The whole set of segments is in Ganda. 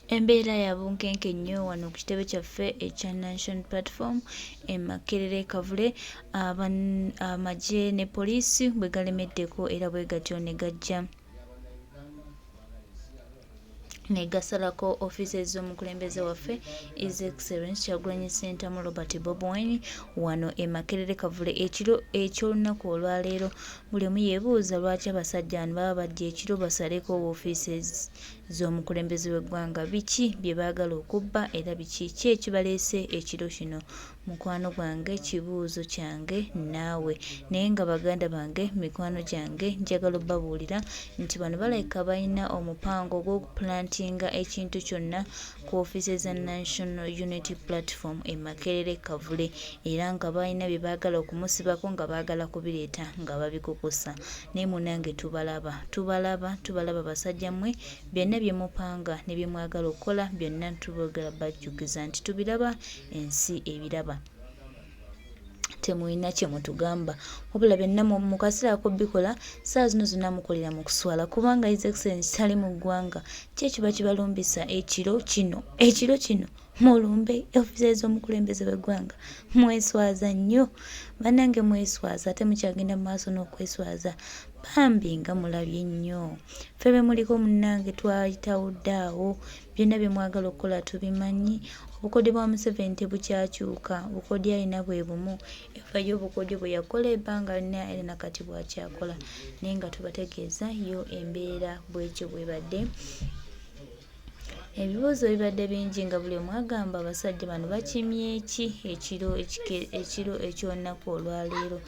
Embeera ya bunkenke nnyo wano ku kitebe kyaffe ekya National Platform Makerere Kavule Amagye ne poliisi bwe galemeddeko era bwe gatyo ne gajja ne gasalako ofiisi z'omukulembeze waffe His Excellency Kyagulanyi Ssentamu Robert Bobi wano e Makerere Kavule ekiro eky'olunaku olwaleero. Buli omu yeebuuza lwaki abasajja bano baba bajja ekiro basaleko ofiisi z'omukulembeze w'eggwanga. Biki bye baagala okubba era biki ki ekibaleese ekiro kino? Mukwano gwange, kibuuzo kyange naawe, naye nga baganda bange, mikwano gyange, njagala obbabuulira nti bano balabika balina omupango gw'okuplantinga ekintu kyonna ku ofiisi za National Unity Platform e Makerere Kavule era nga balina bye baagala okumusibako nga baagala kubireeta nga babikukusa. Naye munnange tubalaba basajja mmwe, byonna bye mupanga ne bye mwagala okukola byonna tubogera bajjukiza nti tubiraba, ensi ebiraba. Temulina kye mutugamba wabula byonna mu kaseera ak'obbikola saa zino zonna mukolera mu kuswala kubanga His Excellency tali mu ggwanga. Ki ekiba kibalumbisa ekiro kino mulumbe ofiisi z'omukulembeze w'eggwanga? Mweswaza nnyo bannange, mweswaza ate mukyagenda mu maaso n'okweswaza. Bambi nga mulabye nnyo ffe be muliko munnange, twayitawo ddaawo. Byonna bye mwagala okukola tubimanyi. Obukodyo bwa Museveni tebukyakyuka, obukodyo alina bwe bumu. Efa y'obukodyo bwe yakola ebbanga lyonna era nakati bw'akyakola, naye nga tubategeeza yo embeera bw'ekyo bw'ebadde. Ebibuuzo bibadde bingi nga buli omu agamba abasajja bano bakimye ki ekiro eky'olunaku olwaleero.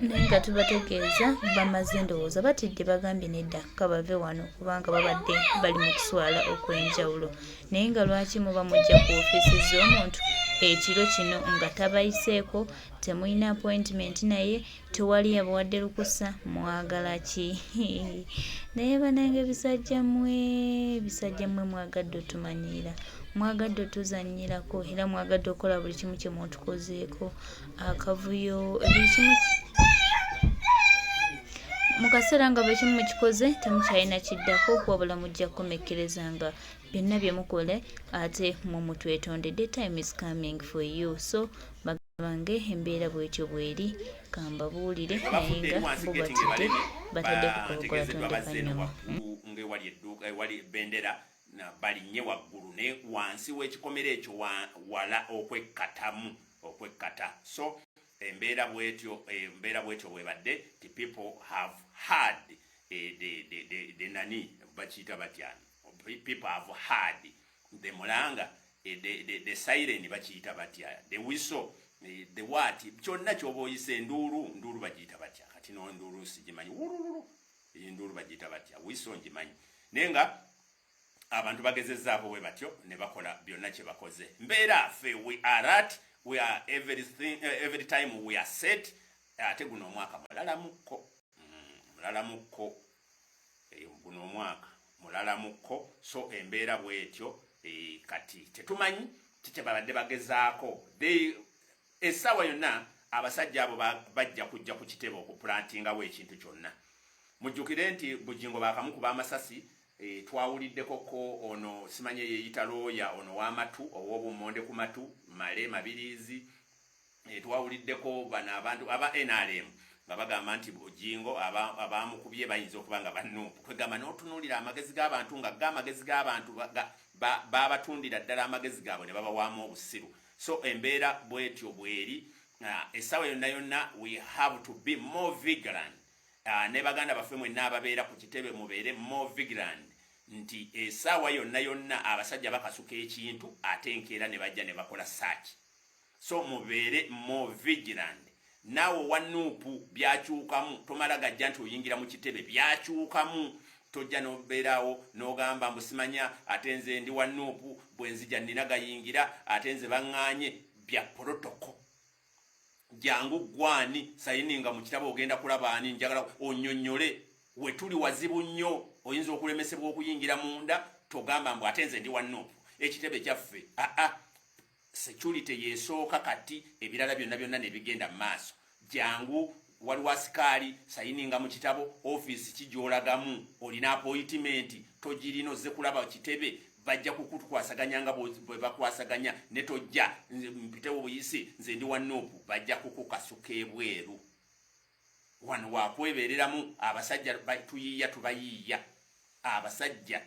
Naye nga tubategeeza bamaze ndowooza batidde, bagambye nedda kabave wano kubanga babadde bali mu kuswala okw'enjawulo. Naye nga lwaki muba mujja ku ofiisi z'omuntu ekiro kino nga tabayiseeko, temulina appointment naye, tewali yabawadde lukusa, mwagala ki? Naye bannange, bisajja mmwe mwagadde otumanyiira, mwagadde otuzannyirako era mwagadde okukola buli kimu kye mwotukozeeko. Akavuyo buli kimu mu kaseera nga buli kimu mukikoze temukyalina kiddako wabula mujja kukomekkereza nga byonna bye mukole ate mu mutwetondedde. Time is coming for you. So bange embeera bwetyo bweri kambabuulire naye nga bo batidde batadde kukola tondekanyuma ewali bendera balinnye waggulu ne wansi w'ekikomera ekyo wala okwekkata. So embeera bwetyo bwebadde ti people have had the nani bakiyita batyani, people have had the mulanga, the siren bakiyita batya, the whistle, the what, kyonna kyoba oyise enduulu bagiyita batya. Kati no enduulu sigimanyi, wululu enduulu bagiyita batya, whistle ngimanyi. Naye nga abantu bagezezzaako bwe batyo ne bakola byonna kye bakoze. Mbeera ffe we are at, we are every time we are set. Ate guno omwaka mulalamuko guno omwaka mulalamuko. So embeera bwetyo kati tetumanyi kiki babadde bagezaako. Essaawa yonna abasajja abo bajja kujja ku kitebe okuplantingawo ekintu kyonna. Mujjukire nti Bugingo bakamukuba amasasi. Twawuliddekoko ono simanye yeeyita looya ono w'amatu ow'obummonde ku matu male mabirizi. Twawuliddeko bano abantu aba NRM nga bagamba nti Bugingo abamukubye bayinza okuba nga bannuupu. Kwegamba n'otunuulira amagezi g'abantu nga amagezi g'abantu babatundira ddala amagezi gaabwe ne babawaamu obusiru. So embeera bwetyo bweri. Essaawa yonna we have to be more vigilant. Ne baganda baffe mwenna ababeera ku kitebe mubeere more vigilant nti essaawa yonna abasajja bakasuka ekintu ate enkeera ne bajja ne bakola search. So mubeere more vigilant. Naawe wanuupu byakyukamu, tomala gajja nti oyingira mu kitebe, byakyukamu. Tojja n'obeerawo n'ogamba mbusimanya ate nze ndi wanuupu, bwe nzija nnina gayingira ate nze baŋŋaanye. Bya protocol. Jangu gwani sayininga mu kitabo ogenda kulaba ani, njagala onnyonnyole we tuli wazibu nnyo, oyinza okulemesebwa okuyingira munda togamba mbu ate nze ndi wanuupu. Ekitebe kyaffe security yeesooka kati ebirala byonna ne bigenda mu maaso. Jangu waliwo asikaali sayininga mu kitabo office kijolagamu olina appointment togirina ozze kulaba kitebe bajja kukukwasaganya nga bwe bakwasaganya ne tojja mpitewo buyisi nze ndi Wannupu bajja kukukasuka ebweru wano wakwebereramu abasajja batuyiya tubayiya abasajja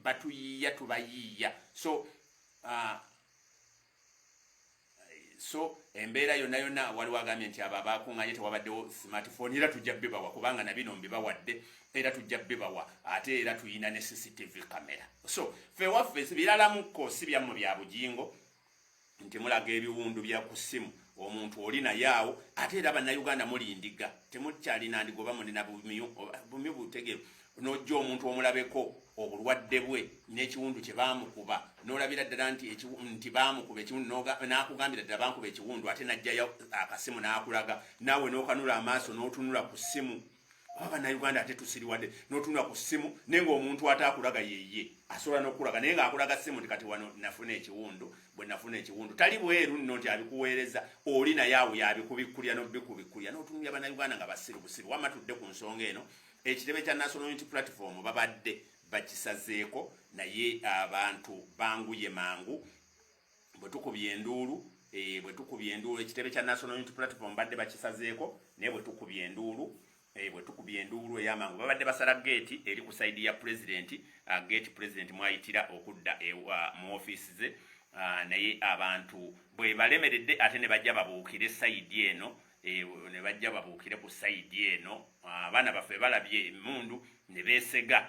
batuyiya tubayiya so embeera yonna waliwo agambye nti abo abakuŋŋaanye tewabaddewo smartphone era tujja bibawa kubanga nabino mbibawadde era tujja bibawa ate era tuyina ne CCTV kamera so fe waffe biralamuko si byammwe bya bujingo nti mulaga ebiwundu bya ku ssimu omuntu oli naye awo ate era bannayuganda muli ndiga temukyalina ndigoba mulina bumyu butegeevu n'ojja omuntu omulabeko obulwadde bwe n'ekiwundu kye baamukuba n'olabira ddala nti baamukuba ekiwundu n'akugambira ddala baamukuba ekiwundu ate n'ajjayo akasimu n'akulaga naawe n'okanula amaaso n'otunula ku ssimu oba bannayuganda ate tusiriwadde n'otunula ku ssimu naye ng'omuntu ataakulaga yeye asobola n'okulaga naye ng'akulaga ssimu nti kati wano nafuna ekiwundu bwe nafuna ekiwundu tali bweru nno nti abikuweereza oli naye awo yabikubikkulya n'obikubikkulya n'otunulya bannayuganda nga basiru busiru wamma tudde ku nsonga eno ekitebe kya National Unity Platform babadde bakisazeeko naye abantu banguye mangu bwe tukubye enduulu ekitebe kya National Unity Platform badde bakisazeeko naye bwe tukubye enduulu ey'amangu babadde basala geeti eri ku sayidi ya pulezidenti geeti pulezidenti mwayitira okudda mu ofiisi ze naye abantu bwe balemeredde ate ne bajja babuukire sayidi eno ne bajja babuukire ku sayidi eno abaana baffe balabye emmundu ne beesega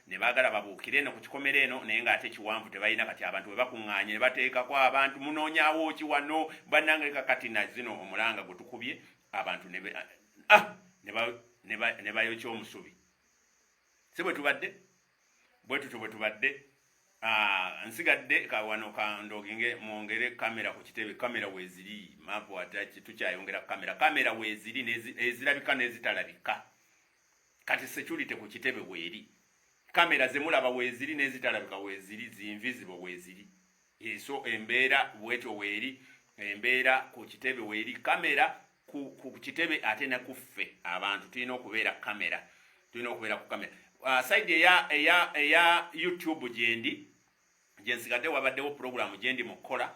ne baagala babuukire eno ku kikomero eno naye ng'ate kiwanvu tebalina kati abantu bwe bakuŋŋaanye ne bateekako abantu munoonyaawo ki wano bannange kakati na zino omulanga gwe tukubye abantu ne bayokya omusubi si bwe tubadde bwe tutyo bwe tubadde nsigadde kawano kandoginge mwongere kamera ku kitebe kamera weeziri mapo ataki tukyayongera kamera weeziri ezirabika n'ezitalabika kati security ku kitebe weeri kamera zemulaba weeziri n'ezitalabika weeziri zinvisible weeziri so embeera bwetyo weeri embeera ku kitebe weeri kamera ku kitebe ate na kuffe abantu tulina okubeera ku kamera side eya YouTube gyensigadde wabaddewo programu gyendi mukola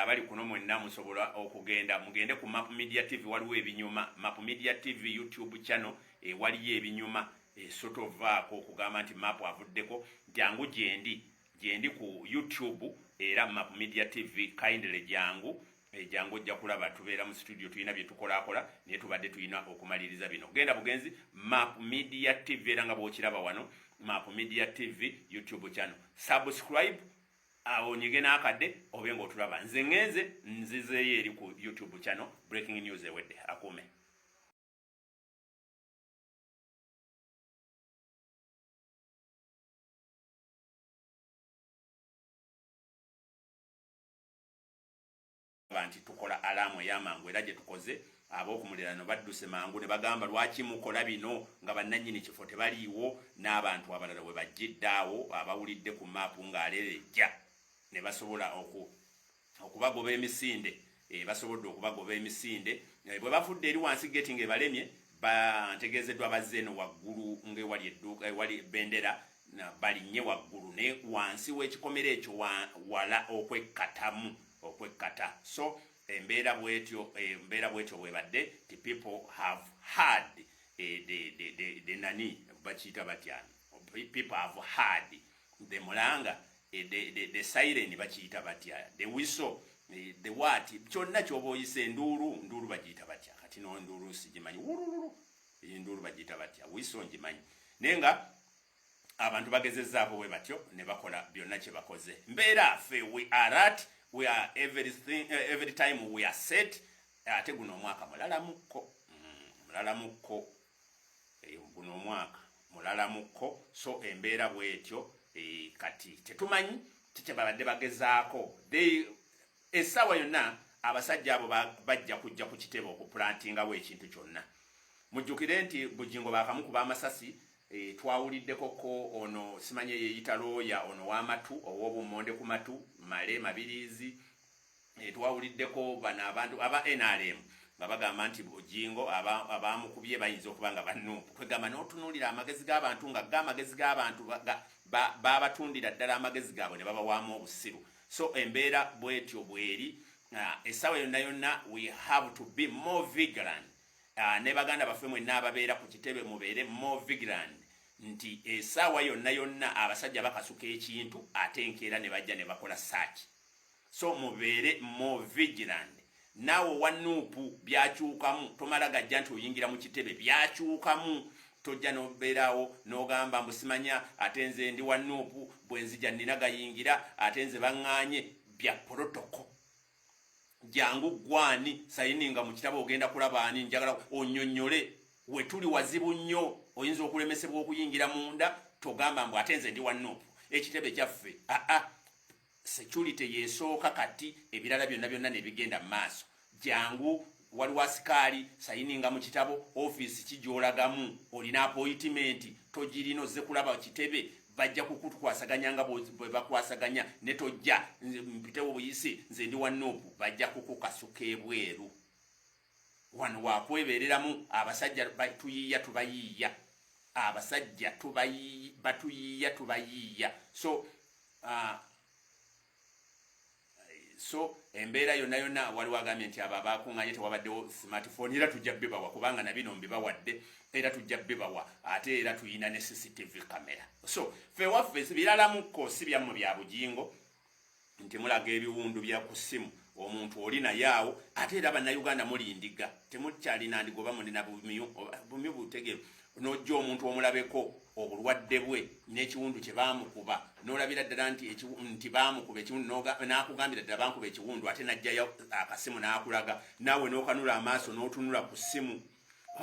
abali kuno mwenna musobola okugenda mugende ku Map Media TV waliwo ebinyuma Map Media TV YouTube channel waliyo ebinyuma sotovaako okugamba nti Map avuddeko jangu gyendi ku YouTube era Map Media TV kindly jangu ojja kulaba tubeera mu studio tulina bye tukolakola naye tubadde tulina okumaliriza bino genda bugenzi Map Media TV era nga bw'okiraba wano Map Media TV YouTube channel subscribe onyige n'akadde obe ng'otulaba nze ngenze nzizeeyo eri ku YouTube channel breaking news ewedde akuume nti tukola alaamu ey'amangu era gye tukoze ab'okumuliraano badduse mangu ne bagamba lwaki mukola bino nga bannannyini kifo tebaliiwo n'abantu abalala we bajjiddaawo abawulidde ku maapu ng'aleerejja ne basobola okubagoba emisinde basobodde okubagoba emisinde bwe bafudde eri wansi geeti ng'ebalemye bantegeezeddwa bazze eno waggulu ng'ewali edduuka ewali bendera balinnye waggulu naye wansi w'ekikomero ekyo wala okwekkata so embeera bwetyo bwebadde the people have heard the nani bakiyita batya people have heard the mulanga the siren bakiyita batya the whistle the what kyonna kyoba oyise enduulu bagiyita batya kati no enduulu sigimanyi enduulu bagiyita batya whistle ngimanyi naye nga abantu bagezezzaako bwe batyo ne bakola byonna kye bakoze mbeera ffe we are every time we are set ate guno omwaka mulalamukko guno omwaka mulalamukko so embeera bwetyo kati tetumanyi kikyebabadde bagezaako essaawa yonna abasajja abo bajja kujja ku kitebe okuplantingawo ekintu kyonna mujjukire nti bujingo bakamukuba amasasi twawuliddekoko ono simanye yeyita looya ono w'amatu ow'obummonde ku matu male mabirizi twawuliddeko bano abantu aba NRM nga bagamba nti Bujingo abamukubye bayinza okuba nga bannupu kwegamba n'otunuulira amagezi g'abantu nga amagezi g'abantu babatundira ddala amagezi gaabwe ne babawaamu obusiru. So embeera bwetyo bweri essaawa yonna yonna we have to be more vigilant. Ne baganda baffe mwenna ababeera ku kitebe mubeere more vigilant nti essaawa yonna yonna abasajja bakasuka ekintu ate enkeera ne bajja ne bakola search. So mubeere more vigilant. Naawe wanuupu byakyukamu tomala gajja nti oyingira mu kitebe byakyukamu tojja nobeeraawo n'ogamba mbusimanya ate nze ndi wanuupu bwe nzija nnina gayingira ate nze baŋŋaanye bya protocol. Jangu gwani sayininga mu kitabo ogenda kulaba ani njagala onnyonnyole we tuli wazibu nnyo oyinza okulemesebwa okuyingira munda togamba mbu ate nze ndi wanuupu ekitebe kyaffe security yesooka kati ebirala byonna ne bigenda mu maaso. Jangu waliwo asikaali sayininga mu kitabo office kijolagamu olina appointment togirina ozze kulaba kitebe bajja kukukwasaganya nga bwe bakwasaganya ne tojja mpitewo buyisi nze ndi wanuupu bajja kukukasuka ebweru. Wano wakwebereramu abasajja tuyiiya tubayiiya abasajja batuyiiya tubayiiya. So embeera yonna waliwo agambye nti abo abakuŋŋaanye tewabaddewo smartphone era tujja bibawa kubanga na bino mbibawadde era tujja bibawa ate era tuyina ne CCTV camera. So ffe waffe biralamuko si byammwe bya Bujingo nti mulaga ebiwundu bya ku ssimu omuntu oli naye awo ate era bannayuganda muli ndiga temukyalina ndigoba mulina bumyu butegeevu n'ojja omuntu omulabeko obulwadde bwe n'ekiwundu kye baamukuba n'olabira ddala nti baamukuba ekiwundu n'akugambira ddala baamukuba ekiwundu ate n'ajjayo akasimu n'akulaga naawe n'okanula amaaso n'otunula ku ssimu.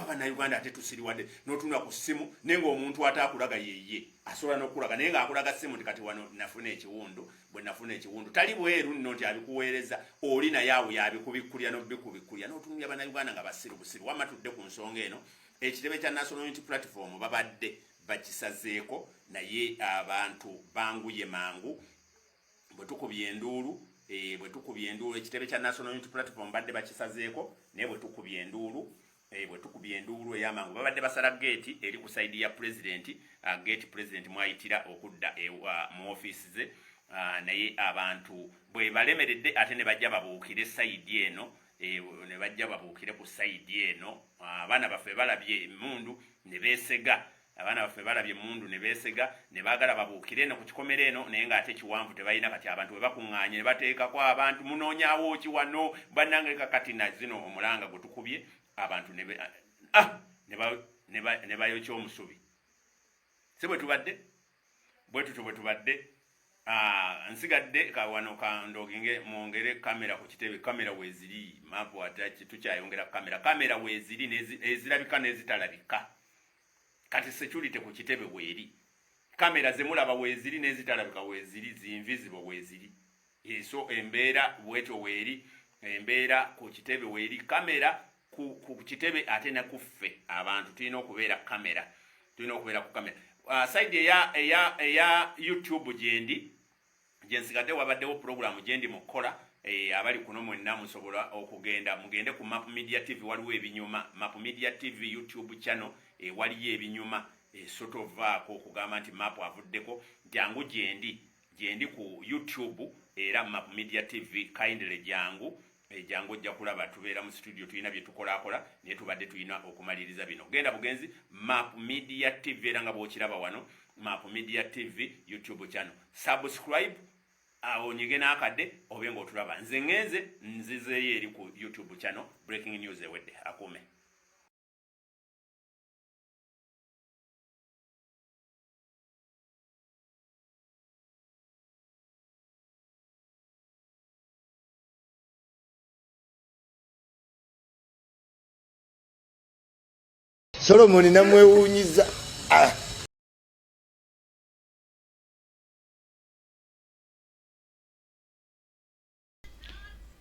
Bannayuganda ate tusiriwadde n'otunula ku ssimu naye ng'omuntu ataakulaga yeye asobola n'okulaga naye ng'akulaga ssimu nti kati wano nafuna ekiwundu bwe nafuna ekiwundu tali bweru nno nti abikuweereza oli naye awo yabikubikkulya n'obikubikkulya n'otunulya bannayuganda nga basiru busiru. Wamma tudde ku nsonga eno ekitebe kya National Unity Platform babadde bakisazeeko naye abantu banguye mangu bwe tukubye enduulu ekitebe kya National Unity Platform badde bakisazeeko naye bwe tukubye enduulu ey'amangu babadde basala geeti eri ku sayidi ya pulezidenti geeti pulezidenti mwayitira okudda mu ofiisi ze naye abantu bwe balemeredde ate ne bajja babuukire sayidi eno ne bajja babuukire ku sayidi eno. Abaana baffe balabye emmundu ne beesega ne baagala babuukire eno ku kikomero eno naye ng'ate kiwanvu tebalina kati abantu bwe bakuŋŋaanye ne bateekako abantu munoonyaawo ki wano bannange kakati na zino omulanga gwe tukubye abantu ne bayokya omusubi. Si bwe tubadde bwe tutyo bwe tubadde. Nsigadde kawano kandoginge mwongere kamera ku kitebe kamera weeziri mapu ataki tukyayongera kamera weeziri ezirabika n'ezitalabika kati security ku kitebe weeri kamera zemulaba weeziri n'ezitalabika weeziri zinvisible weeziri. So embeera bwetyo weeri embeera ku kitebe weeri kamera ku kitebe ate na kuffe abantu tulina okubeera ku kamera. Side eya YouTube gyensigadde wabaddewo programu gyendi mukola abali kuno mwenna musobola okugenda mugende ku Map Media TV waliwo ebinyuma Map Media TV YouTube channel waliyo ebinyuma sotovaako okugamba nti Map avuddeko jangu gyendi ku YouTube era Map Media TV kindly jangu ojja kulaba tubeera mu studio tulina bye tukolakola naye tubadde tulina okumaliriza bino. Genda bugenzi Map Media TV era nga bw'okiraba wano Map Media TV YouTube channel subscribe onyige n'akadde obe ng'otulaba. Nze ngenze nzizeeyo eri ku YouTube channel breaking news ewedde akuume. Solomoni namwewuunyiza.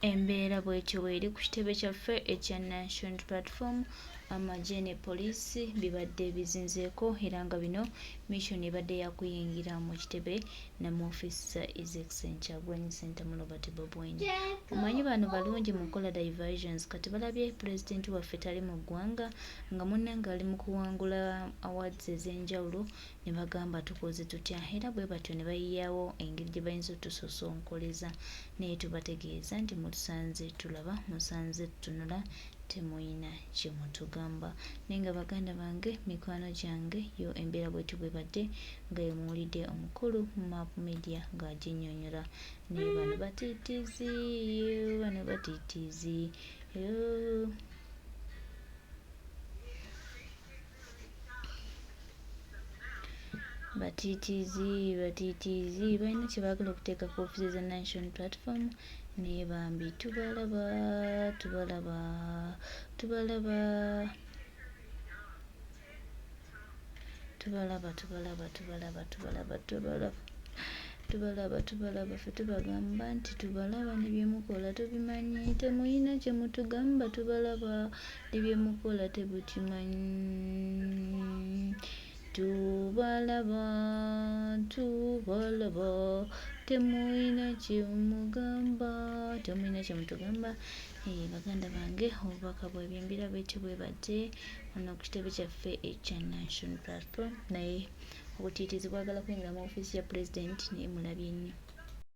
Embeera bw'etyo bw'eri ku kitebe kyaffe ekya National Platform Amagye ne poliisi bibadde bizinzeeko era nga bino mission ebadde yakuyingira mu kitebe namu officer His Excellency Kyagulanyi Ssentamu Robert Bobi. Omanyi bano balungi mu kukola diversions kati balabye pulezidenti waffe tali mu ggwanga nga munnange ali mu kuwangula awards ez'enjawulo ne bagamba tukoze tutya era bwe batyo ne bayiyawo engeri gye bayinza otusosonkoleza naye tubategeeza nti musanze tulaba musanze tutunula temuyina kyemutugamba naye nga baganda bange mikwano gyange yo embeera bwetu bwe badde nga yemuwulidde omukulu mu Map Media ng'aginnyonnyola naye bano batiitiizi bano batiitiizi batiitiizi balina kye baagala okuteeka ku ofiisi za national platform naye bambi tubalaba ffe tubagamba nti tubalaba ne byemukola tubimanyi temuyina kye mutugamba tubalaba ne byemukola tebukimanyi tubalaba temuyina kyemutugamba baganda bange obubaka bw'ebyembira bwetyo bwe badde wano ku kitebe kyaffe ekya national platform naye obutiitiizi bwagala kwingira mu ofiisi ya pulezidenti naye mulabye nnyo